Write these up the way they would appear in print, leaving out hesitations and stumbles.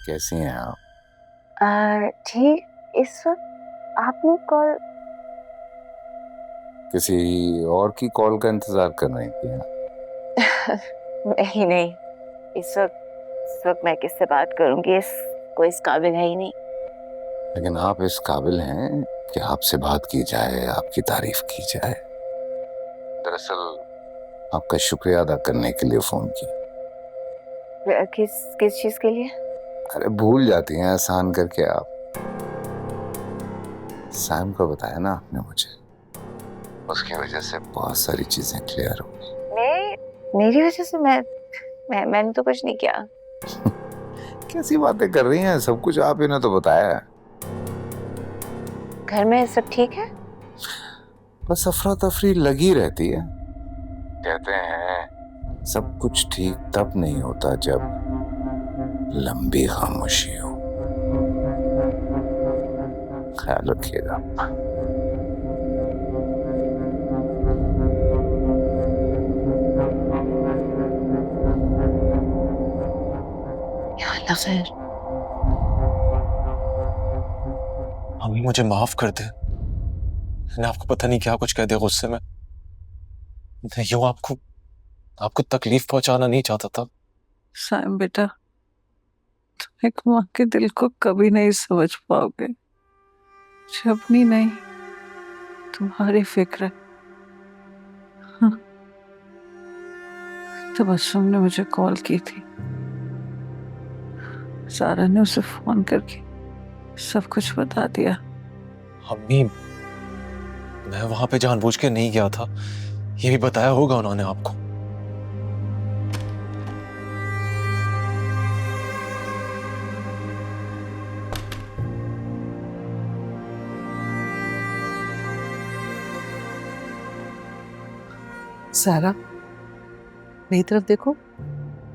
कैसी हैं आप? ठीक। इस वक्त आपने कॉल? किसी और की कॉल का इंतजार कर रही थी आप? नहीं नहीं, इस वक्त मैं किससे बात करूंगी? कोई इस काबिल है ही नहीं। लेकिन आप इस काबिल हैं कि आपसे बात की जाए, आपकी तारीफ की जाए। दरअसल आपका शुक्रिया अदा करने के लिए फोन किया। किस किस चीज के लिए? अरे भूल जाती हैं एहसान करके आप। सैम को बताया ना आपने मुझे, उसकी वजह से बहुत सारी चीजें क्लियर हो गई। मेरी वजह से? मैंने तो कुछ नहीं किया। कैसी बातें कर रही हैं? सब कुछ आप ही ने तो बताया है। घर में सब ठीक है? बस अफरा तफरी लगी रहती है। कहते हैं सब कुछ ठीक तब नहीं होता जब लंबी खामोशी हो। ख्याल रखिएगा। या अल्लाह खैर। मम्मी मुझे माफ कर दे। मैंने आपको पता नहीं क्या कुछ कह दिया गुस्से में। मैं यूं आपको तकलीफ पहुंचाना नहीं चाहता था। साइम बेटा, तुम एक माँ के दिल को कभी नहीं समझ पाओगे। मुझे अपनी नहीं, तुम्हारी फिक्र है। हाँ, तबस्सुम ने मुझे कॉल की थी। सारा ने उसे फोन करके सब कुछ बता दिया। मम्मी मैं वहां पे जानबूझ के नहीं गया था, ये भी बताया होगा उन्होंने आपको। सारा, मेरी तरफ देखो।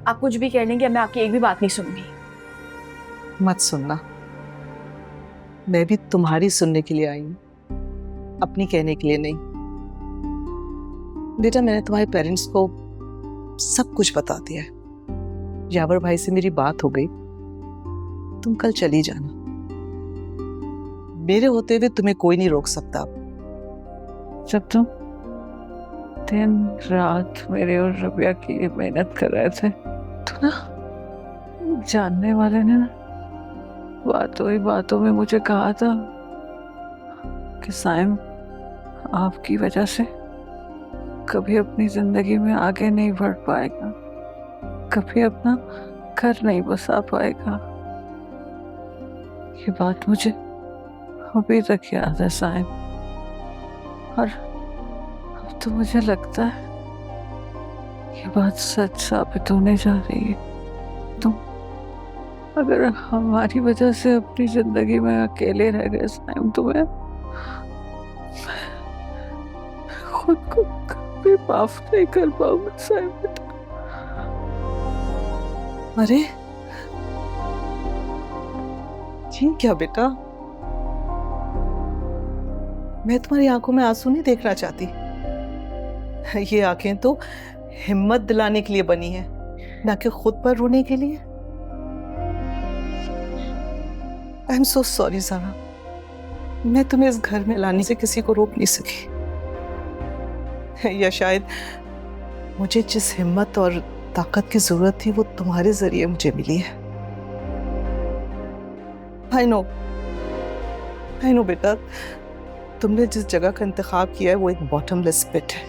आप कुछ भी कह लेंगे, मैं आपकी एक भी बात नहीं सुनूंगी। मत सुनना, मैं भी तुम्हारी सुनने के लिए आई हूँ, अपनी कहने के लिए नहीं। बेटा, मैंने तुम्हारे पेरेंट्स को सब कुछ बता दिया है। यावर भाई से मेरी बात हो गई। तुम कल चली जाना, मेरे होते हुए तुम्हें कोई नहीं रोक सकता। जब तुम दिन रात मेरे और रबिया की लिए मेहनत कर रहे थे तो ना, जानने वाले ने ना बातों ही बातों में मुझे कहा था कि साइम आपकी वजह से कभी अपनी जिंदगी में आगे नहीं बढ़ पाएगा, कभी अपना घर नहीं बसा पाएगा। ये बात मुझे अभी तक याद है साइम, और अब तो मुझे लगता है ये बात सच साबित होने जा रही है। तुम अगर हमारी वजह से अपनी जिंदगी में अकेले रह गए साइम, तो मैं खुद को कभी माफ नहीं कर पाऊंगा साइम बेटा। अरे ये क्या बेटा, मैं तुम्हारी आंखों में आंसू नहीं देखना चाहती। ये आंखें तो हिम्मत दिलाने के लिए बनी है, ना कि खुद पर रोने के लिए। आई एम सो सॉरी सारा, मैं तुम्हें इस घर में लाने से किसी को रोक नहीं सकी। या शायद मुझे जिस हिम्मत और ताकत की जरूरत थी वो तुम्हारे जरिए मुझे मिली है। आई नो बेटा, तुमने जिस जगह का इंतखाब किया है वो एक बॉटमलेस पिट है,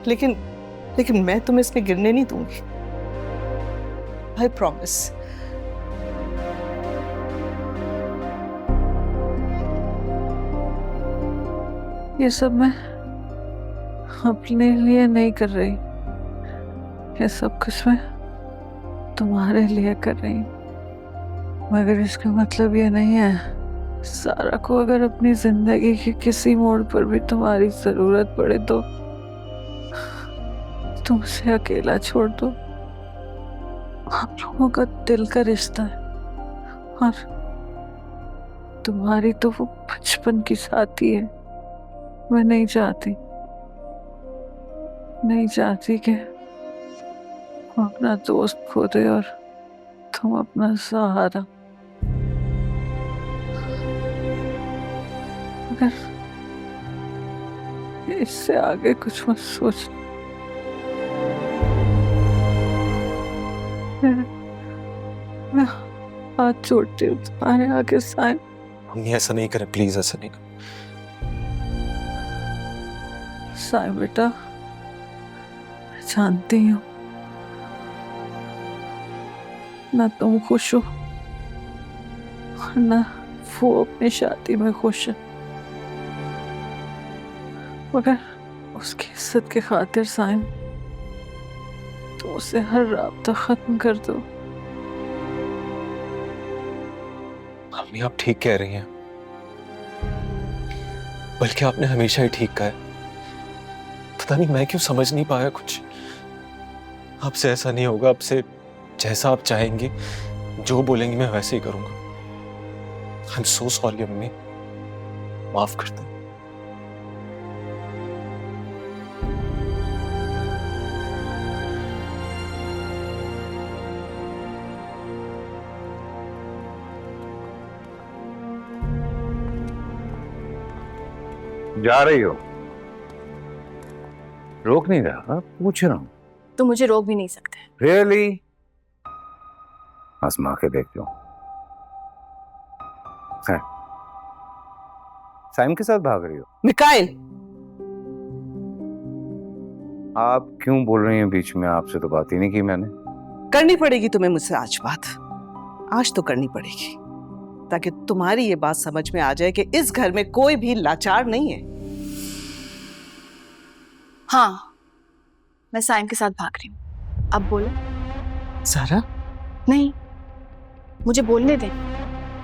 लेकिन मैं तुम्हें इसमें गिरने नहीं दूंगी। I promise. ये सब मैं अपने लिए नहीं कर रही, ये सब कुछ मैं तुम्हारे लिए कर रही हूँ। मगर इसका मतलब ये नहीं है सारा को अगर अपनी जिंदगी के किसी मोड़ पर भी तुम्हारी जरूरत पड़े तो तुम उसे अकेला छोड़ दो। हम लोगों का दिल का रिश्ता है, और तुम्हारी तो वो बचपन की साथी है। मैं नहीं चाहती कि वो अपना दोस्त खो दे और तुम अपना सहारा। मगर इससे आगे कुछ मत सोच। मैं हाथ जोड़ती हूँ तुम्हारे आगे साइन। मम्मी ऐसा नहीं करें प्लीज, ऐसा नहीं करें। साइन बेटा, मैं जानती हूँ ना तुम खुश हो ना वो अपनी शादी में खुश है, मगर उसकी इज्जत की खातिर साइन तो उसे हर राब्ता खत्म कर दो। मम्मी आप ठीक कह रही हैं, बल्कि आपने हमेशा ही ठीक कहा है। पता नहीं मैं क्यों समझ नहीं पाया कुछ। आपसे ऐसा नहीं होगा, आपसे जैसा आप चाहेंगे, जो बोलेंगे मैं वैसे ही करूंगा। I am so sorry mummy, माफ कर दो। जा रही हो? रोक नहीं रहा, पूछ रहा हूँ। तो मुझे रोक भी नहीं सकते। रियली? आजमा के देख लो। साइम के साथ भाग रही हो? मिकाइल, आप क्यों बोल रही हैं बीच में? आपसे तो बात ही नहीं की मैंने। करनी पड़ेगी तुम्हें मुझसे आज बात। आज तो करनी पड़ेगी, ताकि तुम्हारी ये बात समझ में आ जाए कि इस घर में कोई भी लाचार नहीं है। हाँ, मैं साइम के साथ भाग रही हूँ। अब बोलो। सारा, नहीं, मुझे बोलने दें।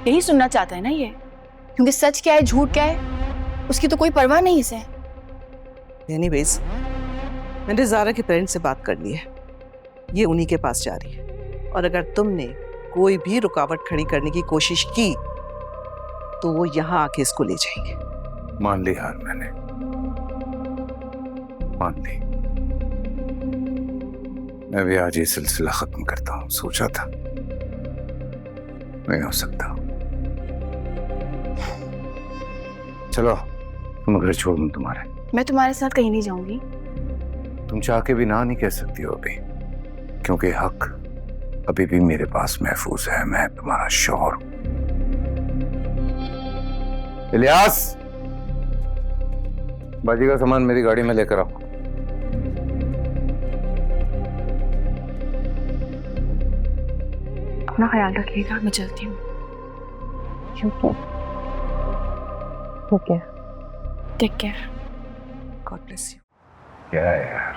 यही सुनना चाहता है ना ये, क्योंकि सच क्या है झूठ क्या है उसकी तो कोई परवाह नहीं इसे। एनीवेज, मैंने ज़ारा के पेरेंट्स से बात कर ली है। ये उन्हीं के पास जा रही है, और अगर तुमने कोई भी रुकावट खड़ी करने की कोशिश की तो वो यहाँ आके इसको ले जाएंगे। मान ली हार मैंने, मान ली। मैं भी आज ये सिलसिला खत्म करता हूँ। सोचा था नहीं हो सकता। चलो, तुम घर छोड़ दूं तुम्हारे। मैं तुम्हारे साथ कहीं नहीं जाऊंगी। तुम चाह के भी ना नहीं कह सकती हो अभी, क्योंकि हक अभी भी मेरे पास महफूज है। मैं तुम्हारा शौहर हूं। इलियास, बाजी का सामान मेरी गाड़ी में लेकर आओ। अपना ख्याल रखिएगा, मैं चलती हूँ। ठीक है। Take care. God bless you. क्या है यार,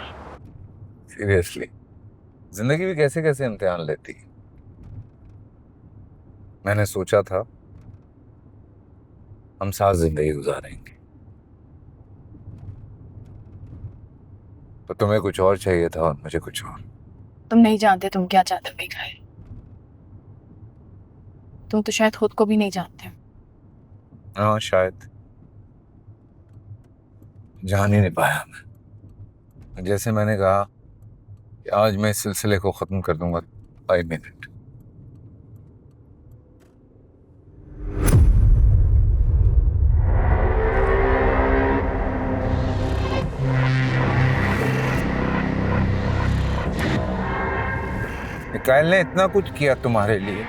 सीरियसली जिंदगी भी कैसे कैसे इम्तिहान लेती है। मैंने सोचा था हम साथ जिंदगी गुजारेंगे, तो तुम्हें कुछ और चाहिए था और मुझे कुछ और। तुम नहीं जानते तुम क्या चाहते हो मिकाइल। तुम तो शायद खुद को भी नहीं जानते। हाँ, शायद जान ही नहीं पाया मैं। जैसे मैंने कहा कि आज मैं इस सिलसिले को खत्म कर दूंगा। 5 मिनट। मिकाइल ने इतना कुछ किया तुम्हारे लिए,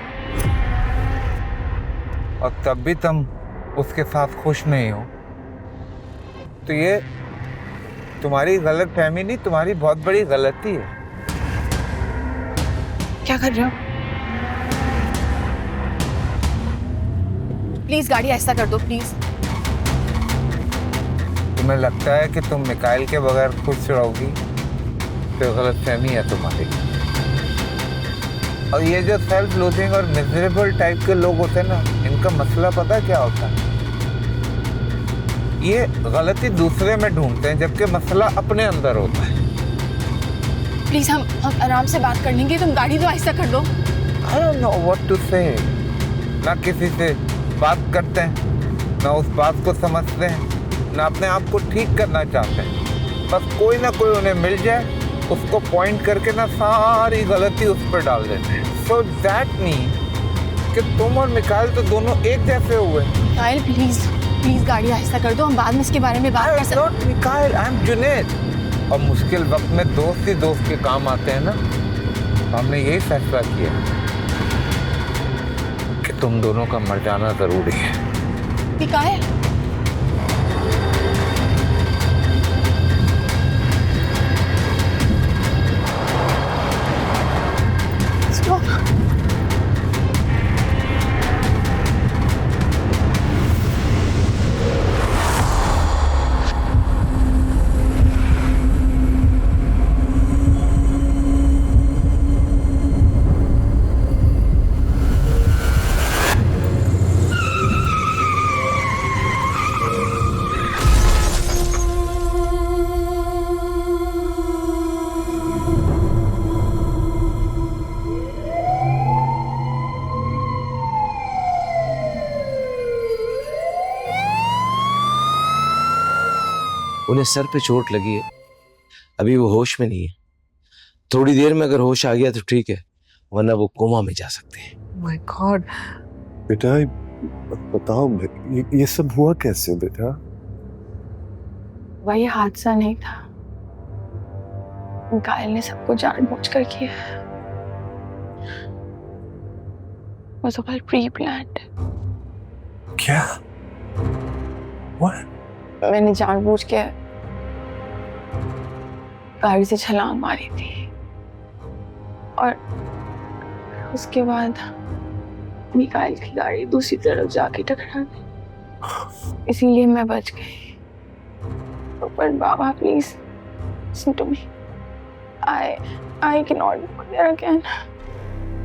और तब भी तुम उसके साथ खुश नहीं हो, तो ये तुम्हारी गलत फहमी नहीं, तुम्हारी बहुत बड़ी गलती है। क्या कर रहे हो? प्लीज गाड़ी ऐसा कर दो प्लीज। तुम्हें लगता है कि तुम मिकाइल के बगैर खुश रहोगी, तो गलत फहमी है तुम्हारी। और ये जो सेल्फ लूजिंग और मिजरेबल टाइप के लोग होते हैं ना, इनका मसला पता क्या होता है? ये गलती दूसरे में ढूंढते हैं, जबकि मसला अपने अंदर होता है। प्लीज हम आराम से बात कर लेंगे, तुम गाड़ी तो ऐसा कर दो। I don't know what to say। ना किसी से बात करते हैं, ना उस बात को समझते हैं, ना अपने आप को ठीक करना चाहते हैं। बस कोई ना कोई उन्हें मिल जाए उसको पॉइंट करके ना सारी गलती उस पर डाल देते हैं। सो दैट मीन कि तुम और मिकाइल तो दोनों एक जैसे हुए। मिकाइल प्लीज प्लीज गाड़ी आहिस्ता कर दो, हम बाद में इसके बारे में बात कर सकते हैं। Not Mikail, I am Junaid. और मुश्किल वक्त में दोस्त ही दोस्त के काम आते हैं ना। हमने यही फैसला किया कि तुम दोनों का मर जाना जरूरी है। मिकाइल उन्हें सर पे चोट लगी है, अभी वो होश में नहीं है। थोड़ी देर में अगर होश आ गया तो ठीक है, वरना वो कोमा में जा सकते हैं। My God. बेटा बताओ, ये सब हुआ कैसे बेटा? वही हादसा नहीं था, मिकाइल ने सबको जानबूझकर किया। Was all pre-planned। क्या? What? मैंने जानबूझ के गाड़ी से छलांग मारी थी और उसके बाद मिकाइल की गाड़ी दूसरी तरफ जाके टकरा गई, इसीलिए मैं बच गई। पर बाबा please listen to me। I cannot go there again।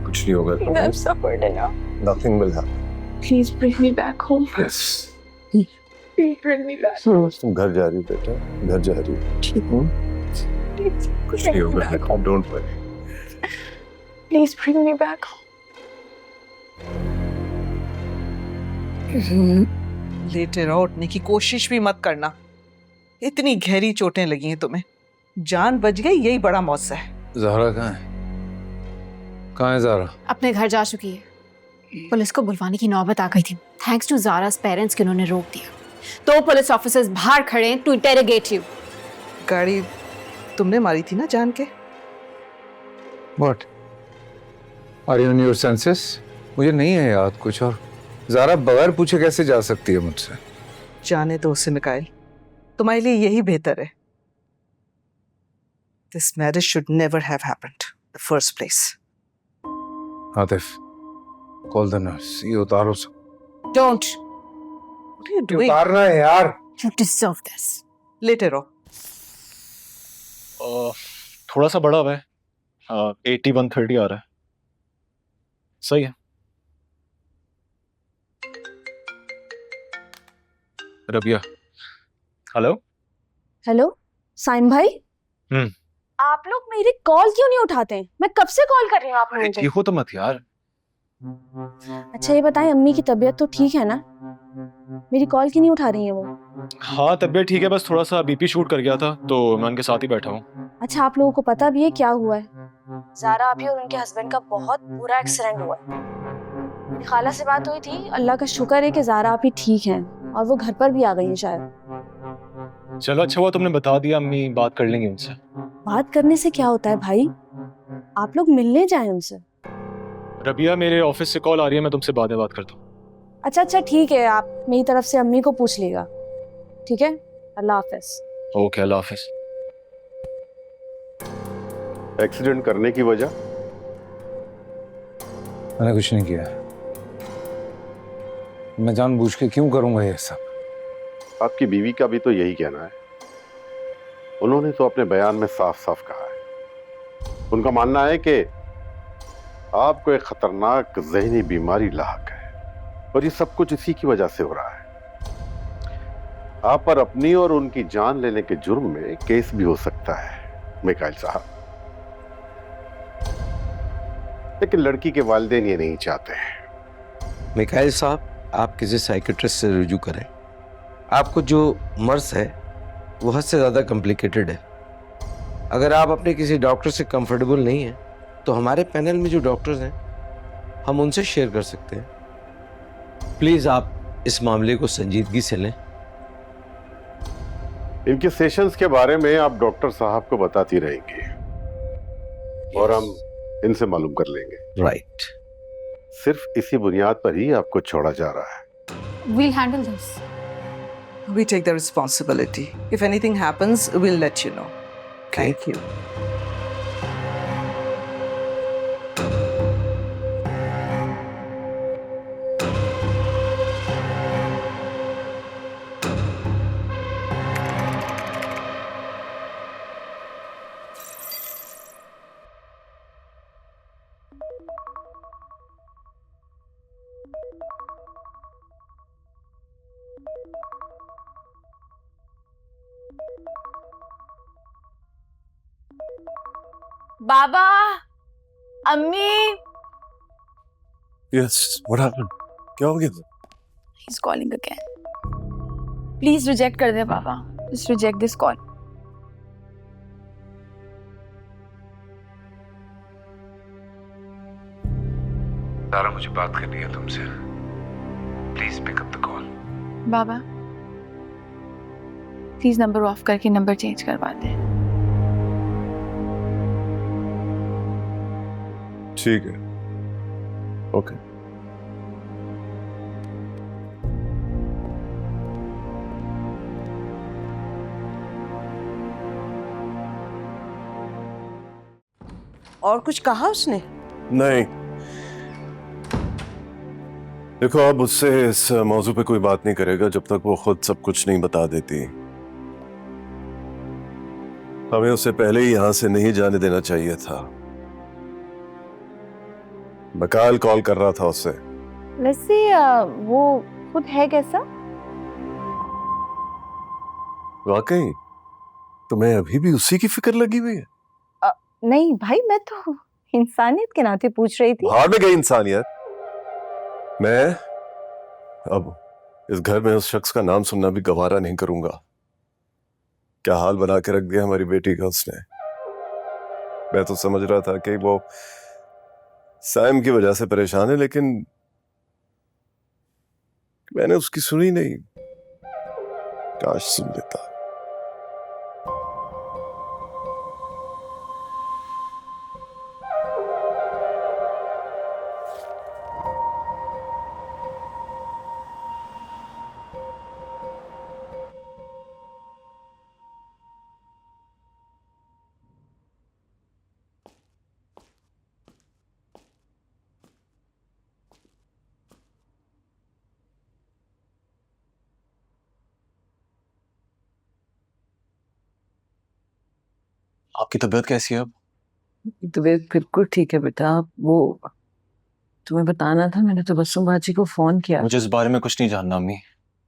कुछ नहीं होगा। I've suffered enough। Nothing will happen. Please bring me back home। Yes. Please bring me back। तुम घर जा रही हो बेटा, घर जा रही हो। Please कुछ नहीं होगा बेटा, don't worry। Please bring me back home। लेटे रहो, उठने की कोशिश भी मत करना। इतनी गहरी चोटें लगी हैं तुम्हें, जान बच गई, यही बड़ा मौका है। ज़हरा कहाँ है? कहाँ है ज़हरा? अपने घर जा चुकी है। पुलिस को बुलवाने की नौबत आ गई थी, थैंक्स टू ज़ारा's पेरेंट्स कि उन्होंने रोक दिया। तो पुलिस ऑफिसर्स बाहर खड़े हैं टू इंटेरोगेट यू। गाड़ी तुमने मारी थी ना जान के? What? Are you in your senses? मुझे नहीं है याद कुछ। और ज़हरा बगैर पूछे कैसे जा सकती है मुझसे? जाने दो उसे मिकाइल, तुम्हारे लिए यही बेहतर है। This marriage should never have happened in the first place। Atif, call the nurse। ये उतारो सब। Don't, What are you doing? उतारना है यार। You deserve this. लेटे रहो। थोड़ा सा बड़ा हुआ है, 8130 आ रहा है। सही है। रबिया। हेलो हेलो साइम भाई। आप लोग मेरी कॉल क्यों नहीं उठाते हैं? मैं कब से कॉल कर रही हूँ आप लोगों को। ठीक हो तो मत यार। अच्छा ये बताएं, अम्मी की तबीयत तो ठीक है ना? मेरी कॉल क्यों नहीं उठा रही है वो? हाँ तबीयत ठीक है, बस थोड़ा सा बीपी शूट कर गया था तो मैं उनके साथ ही बैठा हूँ। अच्छा आप लोगों को पता भी है क्या हुआ है? ज़ारा अभी और उनके हस्बैंड का बहुत बुरा एक्सीडेंट हुआ है। मेरी खाला से बात हुई थी, अल्लाह का शुक्र है कि ज़ारा अभी ठीक हैं और वो घर पर भी आ गई हैं शायद। चलो अच्छा हुआ तुमने बता दिया, अम्मी बात कर लेंगे उनसे। बात करने से क्या होता है भाई, आप लोग मिलने जाएं उनसे। रबिया मेरे ऑफिस से कॉल आ रही है, मैं तुमसे बाद में बात करता हूँ। अच्छा ठीक है, आप मेरी तरफ से अम्मी को पूछ लीजिएगा, ठीक है? अल्लाह हाफिज। ओके अल्लाह हाफिज। एक्सीडेंट करने की वजह? मैंने कुछ नहीं किया। मैं जानबूझ के क्यों करूंगा ये सब? आपकी बीवी का भी तो यही कहना है। उन्होंने तो अपने बयान में साफ साफ कहा है, उनका मानना है कि आपको एक खतरनाक जहनी बीमारी लाहक है और ये सब कुछ इसी की वजह से हो रहा है। आप पर अपनी और उनकी जान लेने के जुर्म में केस भी हो सकता है मिकाइल साहब, लेकिन लड़की के वालिदैन ये नहीं चाहते हैं। मिकाइल साहब, आप किसी साइकियाट्रिस्ट से रुजू करें। आपको जो मर्ज है वो हद से ज़्यादा कॉम्प्लिकेटेड है। अगर आप अपने किसी डॉक्टर से कंफर्टेबल नहीं हैं तो हमारे पैनल में जो डॉक्टर्स हैं हम उनसे शेयर कर सकते हैं। प्लीज आप इस मामले को संजीदगी से लें। इनके सेशंस के बारे में आप डॉक्टर साहब को बताती रहेंगी और हम इनसे मालूम कर लेंगे। राइट। सिर्फ इसी बुनियाद पर ही आपको छोड़ा जा रहा है। We'll handle this. We take the responsibility. If anything happens, we'll let you know. Thank you. बाबा, अम्मी। Yes, what happened? क्या हो गया? He's calling again. Please reject कर दे पापा. Just reject this call. Zaara, मुझे बात करनी है तुमसे। Please pick up the call. बाबा, प्लीज नंबर ऑफ करके नंबर चेंज करवा दे। ठीक है, ओके। और कुछ कहा उसने? नहीं, देखो अब उससे इस मौजू पे कोई बात नहीं करेगा जब तक वो खुद सब कुछ नहीं बता देती। हमें उसे पहले ही यहां से नहीं जाने देना चाहिए था। बकाल कॉल कर रहा था उससे। वैसे वो खुद है कैसा? वाकई तुम्हें अभी भी उसी की फिक्र लगी हुई है? नहीं भाई, मैं तो इंसानियत के नाते पूछ रही थी। बाहर में गई इंसानियत। मैं अब इस घर में उस शख्स का नाम सुनना भी गवारा नहीं करूंगा। क्या हाल बना के रख दिया हमारी बेटी का उसने। मैं तो समझ रहा था कि वो सैम की वजह से परेशान है, लेकिन मैंने उसकी सुनी नहीं। काश सुन लेता। आपकी तबीयत कैसी है अब? तबीयत बिल्कुल ठीक है बेटा। वो तुम्हें बताना था, मैंने तो बसुम बाजी को फोन किया। मुझे इस बारे में कुछ नहीं जानना अम्मी।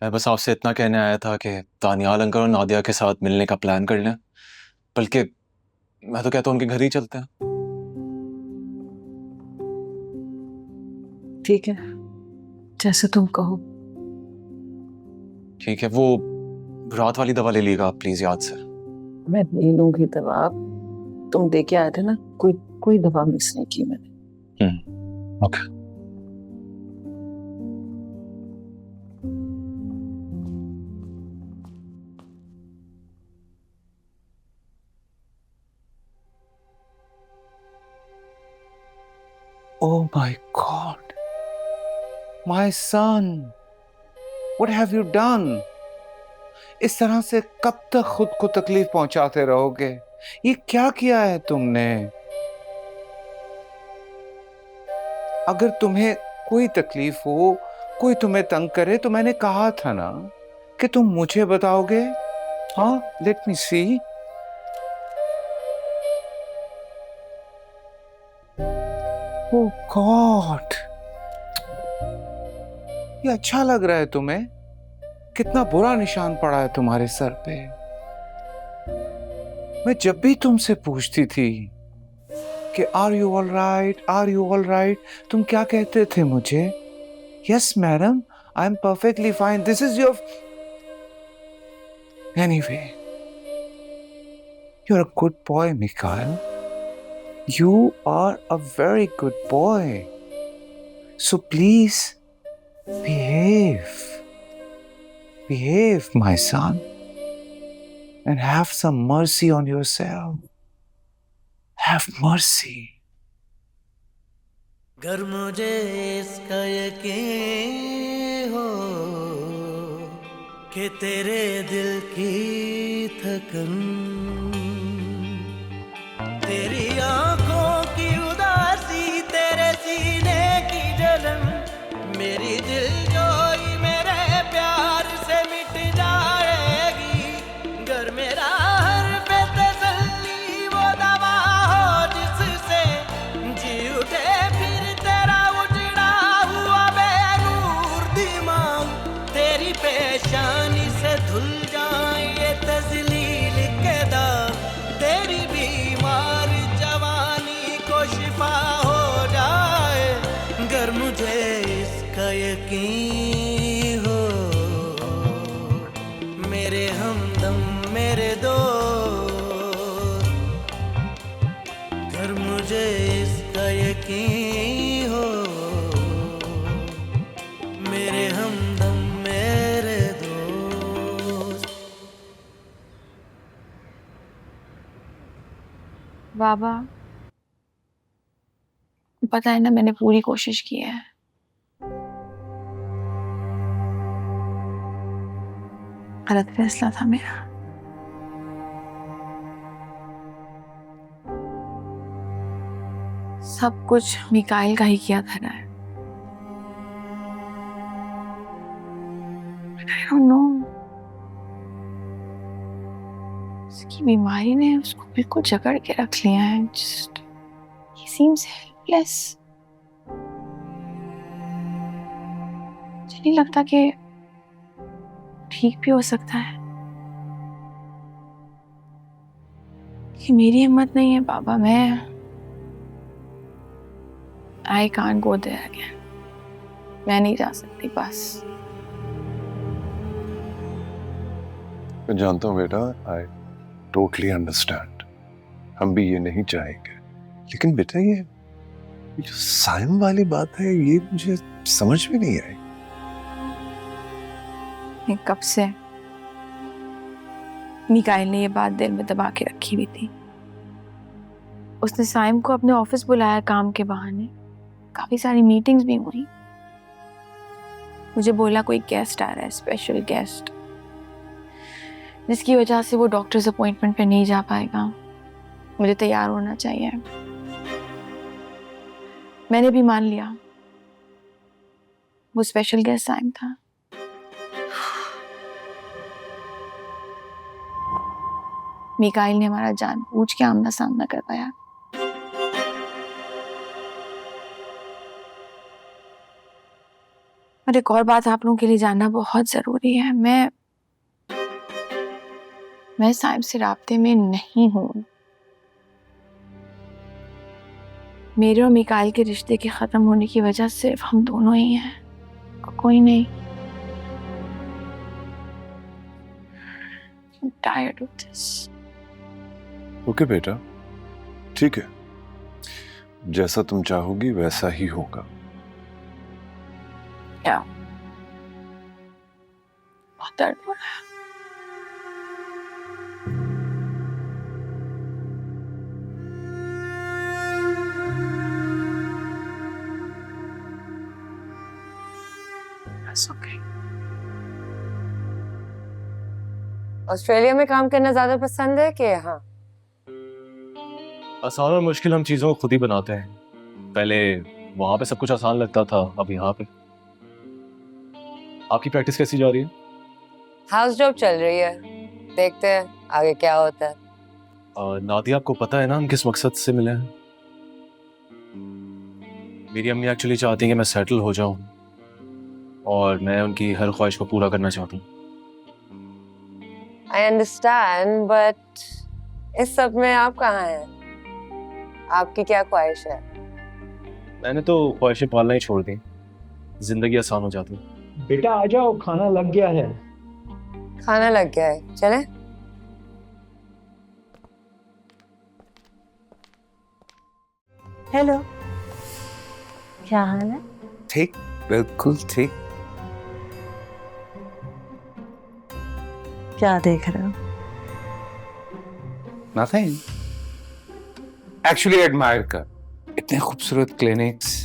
मैं बस आपसे इतना कहने आया था कि दानियाल अंकल और नादिया के साथ मिलने का प्लान कर लें। बल्कि मैं तो कहता हूँ उनके घर ही चलते हैं। ठीक है, जैसे तुम कहो। ठीक है, वो रात वाली दवा ले लीजिएगा आप प्लीज याद से। मैं ले लूंगी दवा। तुम दे के आए थे ना, कोई दवा मिस नहीं की मैंने। Okay. Oh my God, my son, what have you done? इस तरह से कब तक खुद को तकलीफ पहुंचाते रहोगे? ये क्या किया है तुमने? अगर तुम्हें कोई तकलीफ हो, कोई तुम्हें तंग करे, तो मैंने कहा था ना कि तुम मुझे बताओगे। हाँ, लेट मी सी। ओह गॉड, ये अच्छा लग रहा है तुम्हें? कितना बुरा निशान पड़ा है तुम्हारे सर पे। मैं जब भी तुमसे पूछती थी कि आर यू ऑल राइट, तुम क्या कहते थे मुझे? Yes madam, I am perfectly fine, this is your. Anyway, You're a good boy, Mikhail. You are a very good boy. So please, behave. Behave, my son. And have some mercy on yourself. Have mercy. गर मुझे इसका यकीन हो कि तेरे दिल की थकन तेरी आंखों की उदासी तेरे सीने की जलन मेरी दिलजोई मेरे प्यार से मिट जाएगी गर मेरा हर बेतसल्ली वो दवा हो जिससे जी उठे फिर तेरा उजड़ा हुआ बेनूर दिमाग तेरी पेशानी से धुल जाए ये तजलील के दाग तेरी बीमार जवानी को शिफा हो जाए गर मुझे इसका यकीन हो मेरे हमदम मेरे दोस्त गर मुझे इसका यकीन हो मेरे हमदम मेरे दोस्त बाबा पता है ना मैंने पूरी कोशिश की है गलत फैसला था मेरा सब कुछ मिकाइल का ही किया धरा है I don't know उसकी बीमारी ने उसको बिल्कुल जकड़ के रख लिया है just he seems helpless मुझे नहीं लगता कि ठीक भी हो सकता है कि मेरी हिम्मत नहीं है बाबा मैं I can't go there again मैं नहीं जा सकती बस मैं जानता हूँ बेटा, आई टोटली अंडरस्टैंड। हम भी ये नहीं चाहेंगे, लेकिन बेटा ये जो साइम वाली बात है ये मुझे समझ में नहीं आई। मैं कब से मिकाइल ने ये बात दिल में दबा के रखी हुई थी। उसने साइम को अपने ऑफिस बुलाया काम के बहाने, काफी सारी मीटिंग्स भी हुई। मुझे बोला कोई गेस्ट आ रहा है, स्पेशल गेस्ट, जिसकी वजह से वो डॉक्टर्स अपॉइंटमेंट पे नहीं जा पाएगा, मुझे तैयार होना चाहिए। मैंने भी मान लिया वो स्पेशल गेस्ट साइम था। मिकाइल ने हमारा जानबूझ के आमना सामना करवाया। और एक और बात आप लोगों के लिए जानना बहुत जरूरी है, मैं साइम से राब्ते में नहीं हूं। मेरे और मिकाइल के रिश्ते के खत्म होने की वजह सिर्फ हम दोनों ही हैं, कोई नहीं। I'm tired of this. Okay बेटा, ठीक है, जैसा तुम चाहोगी वैसा ही होगा। क्या बहुत दर्द हो रहा है। That's okay. ऑस्ट्रेलिया में काम करना ज्यादा पसंद है कि यहाँ? आसान और मुश्किल हम चीजों को खुद ही बनाते हैं। पहले वहां पे सब कुछ आसान लगता था, अब यहाँ पे। आपकी प्रैक्टिस कैसी जा रही है? हाउस जॉब चल रही है, देखते हैं आगे क्या होता है। नादिया, आपको पता है ना हम किस मकसद से मिले हैं? मेरी अम्मी एक्चुअली चाहती हैं कि मैं सेटल हो जाऊं और मैं उनकी हर ख्वाहिश को पूरा करना चाहता हूँ। I understand, but इस सब में आप कहाँ हैं? आपकी क्या ख्वाहिश है? मैंने तो ख्वाहिशें पालना ही छोड़ दी, जिंदगी आसान हो जाती। बेटा आ जाओ, खाना लग गया है। खाना लग गया है, चले? हेलो, क्या हाल है? ठीक, बिल्कुल ठीक। क्या देख रहे हो? नथिंग, एक्चुअली एडमायर कर। इतने खूबसूरत क्लिनिक्स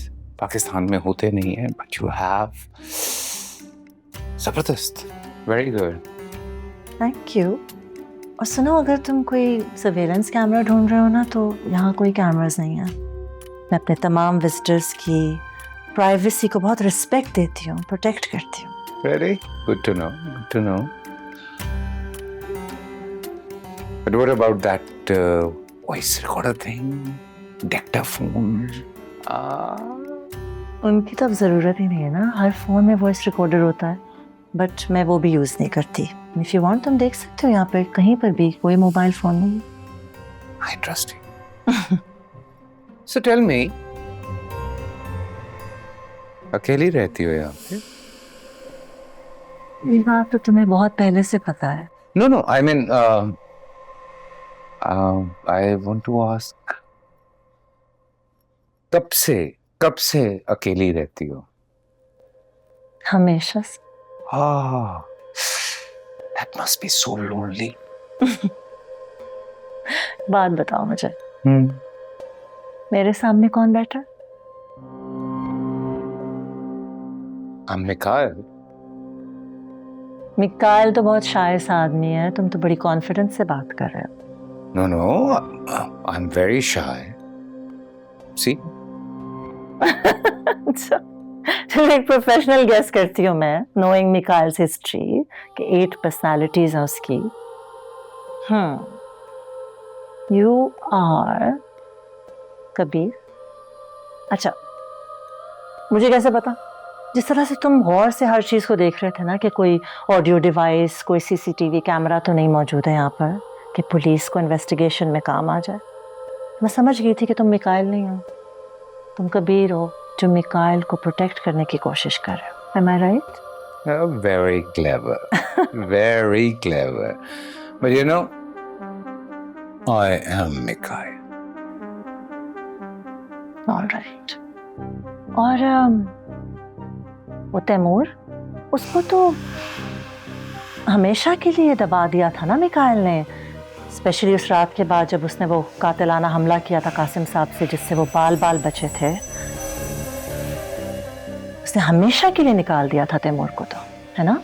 पाकिस्तान में होते नहीं हैं, बट यू हैव। जबरदस्त, वेरी गुड। Thank you. और सुनो, अगर तुम कोई सर्वेलेंस कैमरा ढूंढ रहे हो ना, तो यहाँ कोई कैमरास नहीं है। मैं अपने तमाम विजिटर्स की प्राइवेसी को बहुत रिस्पेक्ट देती हूँ, प्रोटेक्ट करती हूँ। Really? Good to know. Good to know. But what about that voice recorder thing? Dictaphone? उनकी तो अब ज़रूरत ही नहीं है ना, हर फ़ोन में वॉइस रिकॉर्डर होता है। बट मैं वो भी यूज़ नहीं करती। इफ़ यू वांट तुम देख सकते हो यहाँ पे कहीं पर भी, कोई मोबाइल फ़ोन नहीं। I trust you. So tell me, अकेली रहती हो यहाँ पे? ये बात तो तुम्हें बहुत पहले से पता है। No, I mean, I want to ask, कब से अकेली रहती हो? हमेशा से। That must be so lonely. बात बताओ मुझे, मेरे सामने कौन बैठा है? I'm Mikhail. मिकाइल तो बहुत शायद आदमी है, तुम तो बड़ी कॉन्फिडेंस से बात कर रहे हो। No, I'm very shy. See? चलो एक प्रोफेशनल गेस करती हूँ मैं, नोइंग मिकाइल्स हिस्ट्री कि 8 पर्सनालिटीज हैं उसकी। You are Kabir. अच्छा, मुझे कैसे पता? जिस तरह से तुम गौर से हर चीज़ को देख रहे थे ना, कि कोई ऑडियो डिवाइस, कोई सीसीटीवी कैमरा तो नहीं मौजूद है यहाँ पर, कि पुलिस को इन्वेस्टिगेशन में काम आ जाए। मैं समझ गई थी कि तुम मिकाइल नहीं हो, तुम कबीर हो जो मिकाइल को प्रोटेक्ट करने की कोशिश कर रहे हो। Am I right? Very clever. Very clever. But you know, I am Mikhail. All right. और वो तैमूर, उसको तो हमेशा के लिए दबा दिया था ना मिकाइल ने, स्पेशली उस रात के बाद जब उसने वो कातिलाना हमला किया था कासिम साहब से, जिससे वो बाल बचे थे। उसने हमेशा के लिए निकाल दिया था तैमूर को, तो है ना?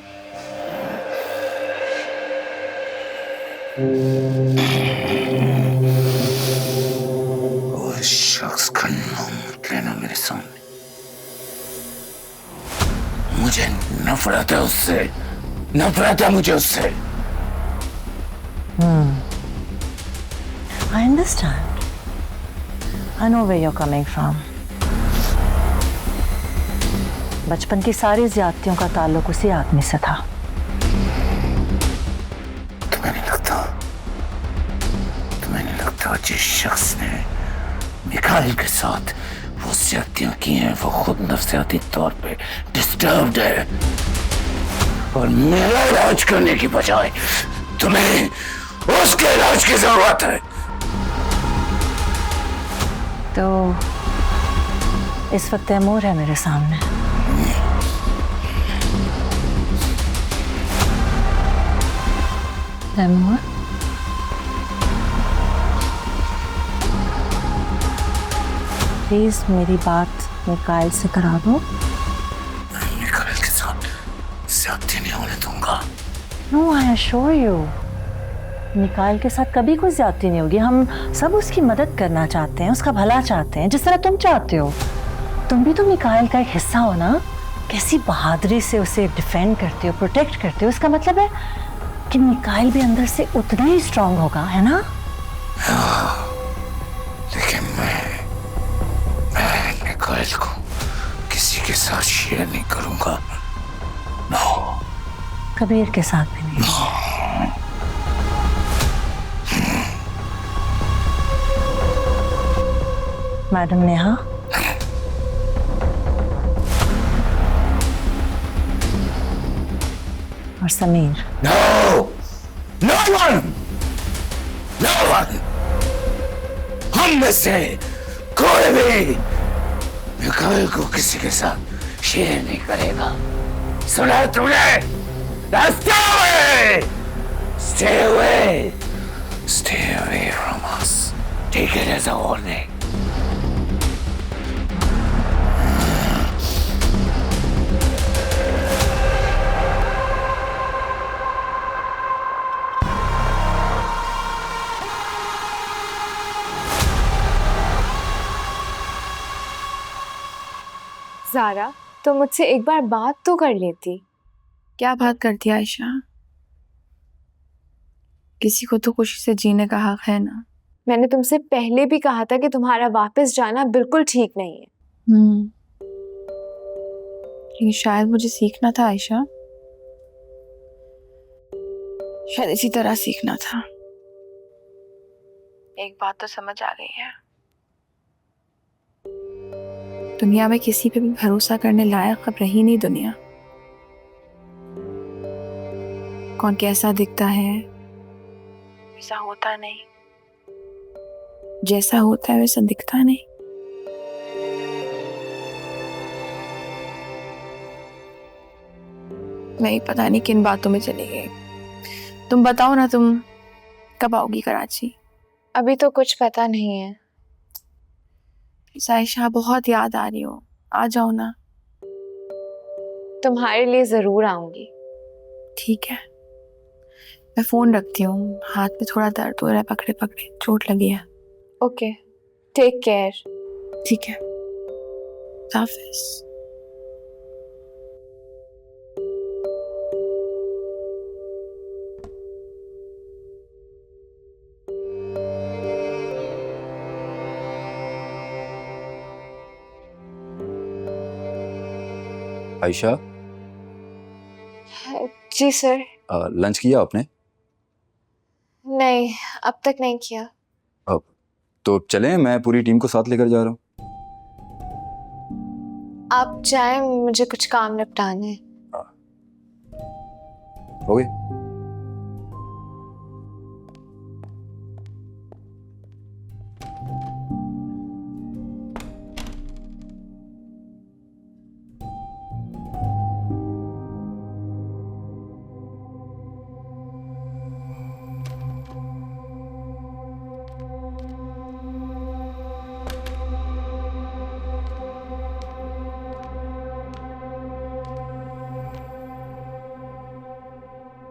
उस शख्स का नाम मत लेना मेरे सामने। मुझे नफरत है उससे, नफरत है मुझे उससे। I understand. I know where you're coming from. बचपन की सारी ज्यादतियों का ताल्लुक उसी आदमी से था। तुम्हें नहीं लगता जिस शख्स ने मिकाइल के साथ वो ज्यादतियां की हैं, वो खुद नफ्सियाती तौर पे डिस्टर्ब्ड है, और मेरा इलाज करने की बजाय तुम्हें उसके इलाज की जरूरत है। तो इस वक्त तैमूर है मेरे सामने। तैमूर, प्लीज मेरी बात मिकाइल से करा दो। मिकाइल के साथ ज्यादती नहीं होने दूंगा। No, I assure you, Mikail के साथ कभी कोई ज्यादती नहीं होगी। हम सब उसकी मदद करना चाहते हैं, उसका भला चाहते हैं, जिस तरह तुम चाहते हो। तुम भी तो मिकाइल का एक हिस्सा हो ना। कैसी बहादुरी से उसे डिफेंड करते हो, प्रोटेक्ट करते हो। इसका मतलब है कि मिकाइल भी अंदर से उतना ही स्ट्रांग होगा, है ना? लेकिन मैं मिकाइल को किसी के साथ शेयर नहीं करूंगा। नो, कबीर के साथ भी नहीं। मैडम नेहा, और समीर। No one! हम में से कोई भी मिकाइल को किसी के साथ शेयर नहीं करेगा। सुना तुमने? Stay away! Stay away from us. Take it as a warning. Zaara, तो मुझसे एक बार बात तो कर लेती। क्या बात करती आयशा? किसी को तो खुशी से जीने का हक है ना। मैंने तुमसे पहले भी कहा था कि तुम्हारा वापस जाना बिल्कुल ठीक नहीं है। लेकिन शायद मुझे सीखना था आयशा, शायद इसी तरह सीखना था। एक बात तो समझ आ गई है, दुनिया में किसी पे भी भरोसा करने लायक अब रही नहीं दुनिया। कौन कैसा दिखता है वैसा होता नहीं, जैसा होता है वैसा दिखता नहीं। मैं पता नहीं किन बातों में चली गई। तुम बताओ ना, तुम कब आओगी कराची? अभी तो कुछ पता नहीं है। आयशा, बहुत याद आ रही हो, आ जाओ ना। तुम्हारे लिए जरूर आऊंगी। ठीक है, मैं फोन रखती हूँ, हाथ में थोड़ा दर्द हो रहा है, पकड़े पकड़े चोट लगी है। Okay, take care. ठीक है, हाफिज। आयशा, जी सर। लंच किया आपने? नहीं, अब तक नहीं किया। अब तो चलें, मैं पूरी टीम को साथ लेकर जा रहा हूँ। आप जाएं, मुझे कुछ काम निपटाने हैं। हो गए?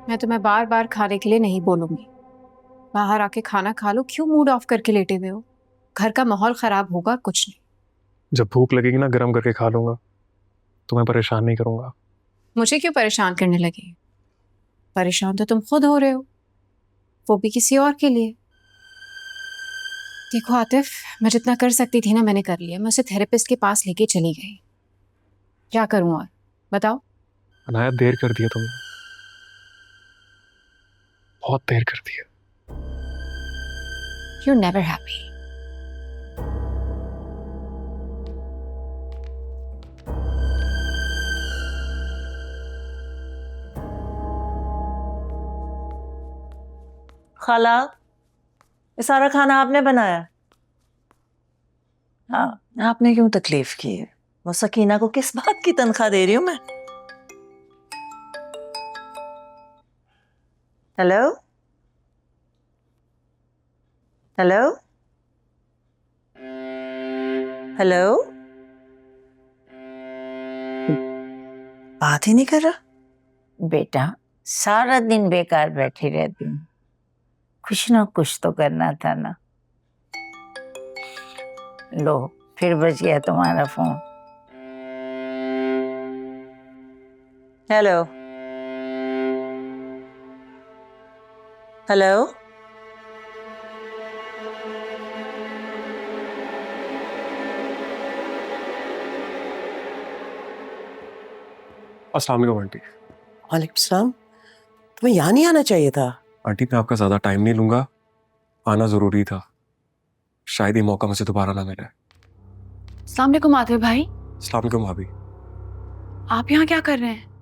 मैं तुम्हें बार बार खाने के लिए नहीं बोलूंगी। बाहर आके खाना खा लो, क्यों मूड ऑफ करके लेटे हुए हो? घर का माहौल खराब होगा कुछ नहीं। जब भूख लगेगी ना, गरम करके खा लूंगा, तुम्हें परेशान नहीं करूंगा। मुझे क्यों परेशान करने लगे? परेशान तो तुम खुद हो रहे हो, वो भी किसी और के लिए। देखो आतिफ, मैं जितना कर सकती थी ना मैंने कर लिया। मैं उसे थेरेपिस्ट के पास लेके चली गई। क्या करूं और बताओ? अनाया, देर कर दिया तुमने, बहुत देर कर दिया। You're never happy. खाला, ये सारा खाना आपने बनाया? हाँ, आपने क्यों तकलीफ की है? वो सकीना को किस बात की तनख्वाह दे रही हूँ मैं? हेलो हेलो हेलो, बात ही नहीं कर रहा। बेटा, सारा दिन बेकार बैठी रहती हूँ, कुछ ना कुछ तो करना था ना। लो, फिर बज गया तुम्हारा फोन। हेलो हेलो, अस्सलाम वालेकुम आंटी। वालेकुम सलाम। तुम्हें यहाँ नहीं आना चाहिए था। आंटी, मैं आपका ज्यादा टाइम नहीं लूंगा, आना जरूरी था। शायद ये मौका मुझे दोबारा ना मिले। अस्सलाम वालेकुम आतिफ भाई। अस्सलाम वालेकुम भाभी। आप यहाँ क्या कर रहे हैं?